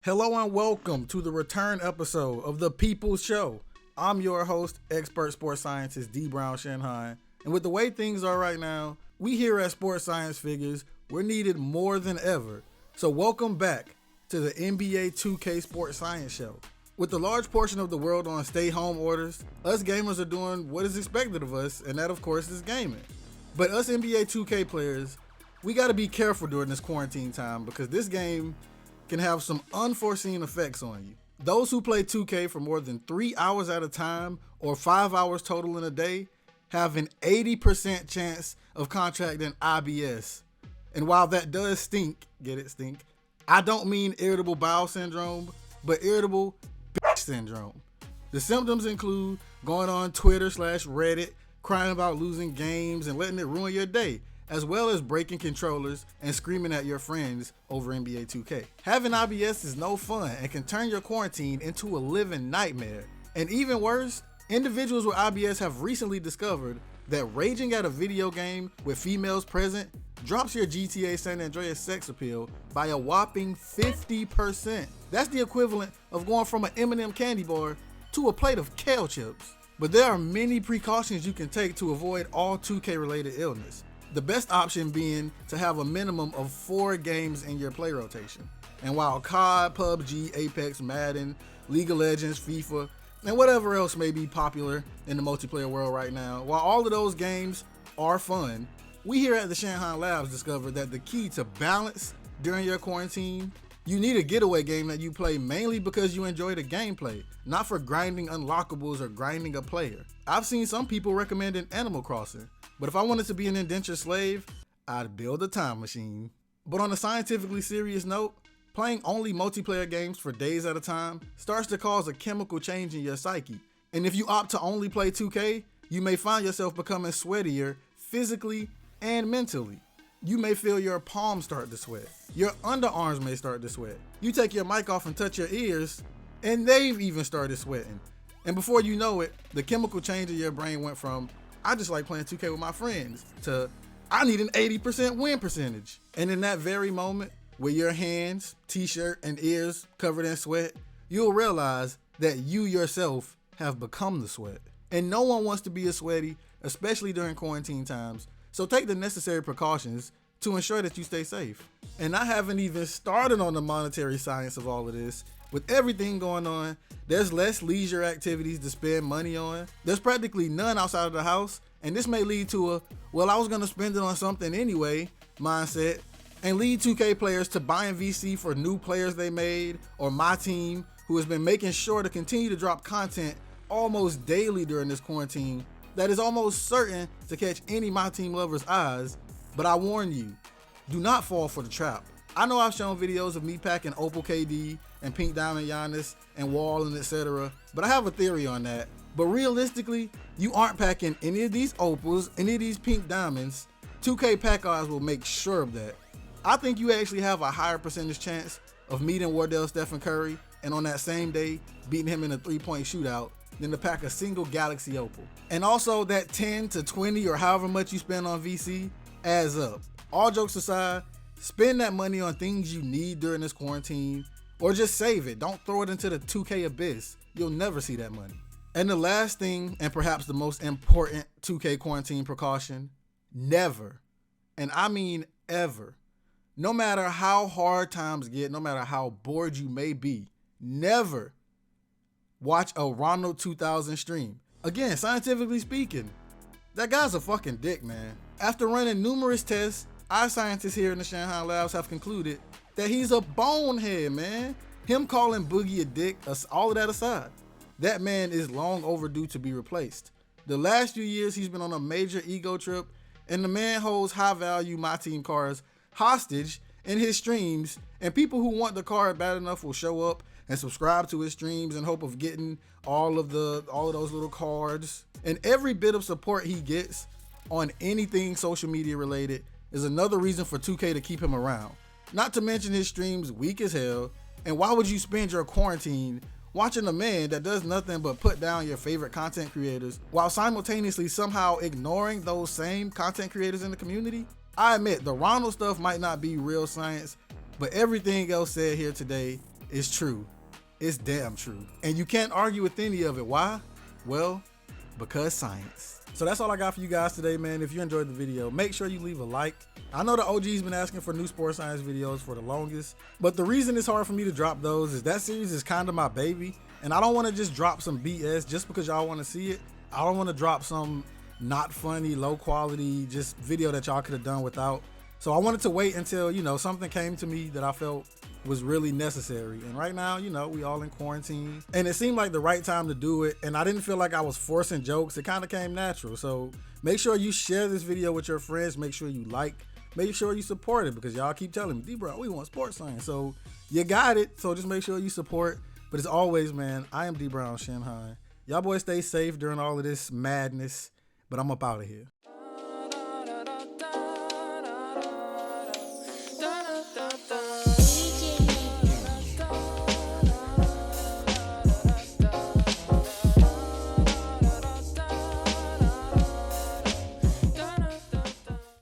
Hello and welcome to the return episode of The People's Show. I'm your host, expert sports scientist DbrownShinhan. And with the way things are right now, we here at Sports Science Figures, we're needed more than ever. So welcome back to the NBA 2K Sports Science Show. With the large portion of the world on stay-home orders, us gamers are doing what is expected of us, and that of course is gaming. But us NBA 2K players, we gotta be careful during this quarantine time because this game can have some unforeseen effects on you. Those who play 2K for more than 3 hours at a time or 5 hours total in a day have an 80% chance of contracting IBS. And while that does stink, I don't mean irritable bowel syndrome, but irritable bitch syndrome. The symptoms include going on Twitter/Reddit, crying about losing games and letting it ruin your day, as well as breaking controllers and screaming at your friends over NBA 2K. Having IBS is no fun and can turn your quarantine into a living nightmare. And even worse, individuals with IBS have recently discovered that raging at a video game with females present drops your GTA San Andreas sex appeal by a whopping 50%. That's the equivalent of going from an M&M candy bar to a plate of kale chips. But there are many precautions you can take to avoid all 2K related illness. The best option being to have a minimum of 4 games in your play rotation. And while COD, PUBG, Apex, Madden, League of Legends, FIFA, and whatever else may be popular in the multiplayer world right now, while all of those games are fun, we here at the Shinhan Labs discovered that the key to balance during your quarantine, you need a getaway game that you play mainly because you enjoy the gameplay, not for grinding unlockables or grinding a player. I've seen some people recommending Animal Crossing, but if I wanted to be an indentured slave, I'd build a time machine. But on a scientifically serious note, playing only multiplayer games for days at a time starts to cause a chemical change in your psyche. And if you opt to only play 2K, you may find yourself becoming sweatier physically and mentally. You may feel your palms start to sweat. Your underarms may start to sweat. You take your mic off and touch your ears, and they've even started sweating. And before you know it, the chemical change in your brain went from, I just like playing 2K with my friends, to I need an 80% win percentage. And in that very moment, with your hands, t-shirt, and ears covered in sweat, you'll realize that you yourself have become the sweat. And no one wants to be a sweaty, especially during quarantine times. So take the necessary precautions to ensure that you stay safe. And I haven't even started on the monetary science of all of this. With everything going on, there's less leisure activities to spend money on. There's practically none outside of the house. And this may lead to a, well, I was gonna spend it on something anyway mindset, and lead 2K players to buying VC for new players they made, or my team, who has been making sure to continue to drop content almost daily during this quarantine that is almost certain to catch any My Team lovers' eyes. But I warn you, do not fall for the trap. I know I've shown videos of me packing Opal KD and Pink Diamond Giannis and Wall and etc., but I have a theory on that. But realistically, you aren't packing any of these Opals, any of these Pink Diamonds. 2K pack odds will make sure of that. I think you actually have a higher percentage chance of meeting Wardell Stephen Curry and on that same day beating him in a 3-point shootout than to pack a single Galaxy Opal. And also that 10 to 20 or however much you spend on VC adds up. All jokes aside, spend that money on things you need during this quarantine, or just save it. Don't throw it into the 2K abyss. You'll never see that money. And the last thing, and perhaps the most important 2K quarantine precaution, never, and I mean ever, no matter how hard times get, no matter how bored you may be, never watch a Ronald 2000 stream. Again, scientifically speaking, that guy's a fucking dick, man. After running numerous tests, our scientists here in the Shinhan Labs have concluded that he's a bonehead, man. Him calling Boogie a dick, all of that aside, that man is long overdue to be replaced. The last few years, he's been on a major ego trip, and the man holds high-value My Team cards hostage in his streams, and people who want the card bad enough will show up and subscribe to his streams in hope of getting all of those little cards. And every bit of support he gets on anything social media related is another reason for 2K to keep him around. Not to mention his streams weak as hell. And why would you spend your quarantine watching a man that does nothing but put down your favorite content creators while simultaneously somehow ignoring those same content creators in the community? I admit the Ronald stuff might not be real science, but everything else said here today It's true. It's damn true. And you can't argue with any of it. Why? Well, because science. So that's all I got for you guys today, man. If you enjoyed the video, make sure you leave a like. I know the OG's been asking for new sports science videos for the longest, but the reason it's hard for me to drop those is that series is kind of my baby, and I don't want to just drop some BS just because y'all want to see it. I don't want to drop some not funny, low quality, just video that y'all could have done without. So I wanted to wait until, you know, something came to me that I felt was really necessary. And right now, you know, we all in quarantine and it seemed like the right time to do it. And I didn't feel like I was forcing jokes. It kind of came natural. So make sure you share this video with your friends. Make sure you like, make sure you support it, because y'all keep telling me, D-Bro, we want sports science. So you got it. So just make sure you support. But as always, man, I am DbrownShinhan. Y'all boys stay safe during all of this madness, but I'm up out of here.